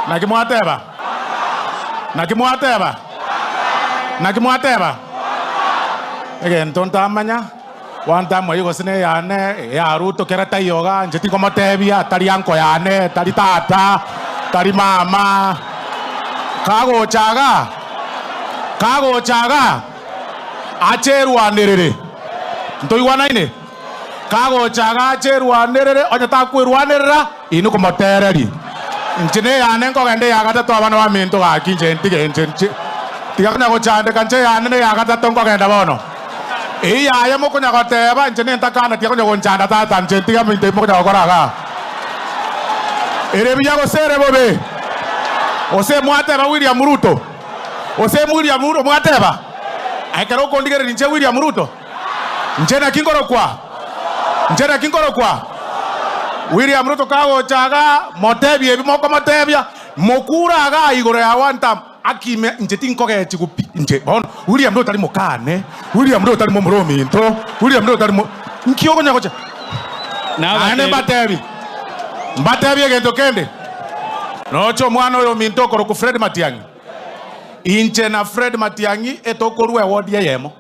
Nakimwateba. Nakimwateba. Nakimwateba. Again, tontamanya. One time wayo sine yane ya Ruto kerata yoga njeti como tebia tari anko yane tari tata tari mama kago chaga acheru anerere ntoi wana ine kago chaga acheru anerere onyata kweru anerera inu como tereri njene yane ko gende yagata to abana wa minto ga kinje ntige nje tigakanya go chande kanche yane yagata to ko genda bono iya mo kunya koteba njene ntakana tiya kunya gonchanda tata njenti ya minte mo kunya koraga ere biya go sere bobe ose mwateba William Ruto ose William Ruto mwateba aikaro kondigere ninche William Ruto njena kingoro kwa William Ruto kago chaga motebi ebi moko motebia mokura ga igoro ya wanta akime njeti nkoge chikupi nje bon William Ruto tali mokane William Ruto tali momromi into William Ruto tali nkiogo nyakocha ane batebi egento kende nocho mwana oyo minto koro ku Fred Matiang'i inche na Fred Matiang'i etokorwa wodi yemo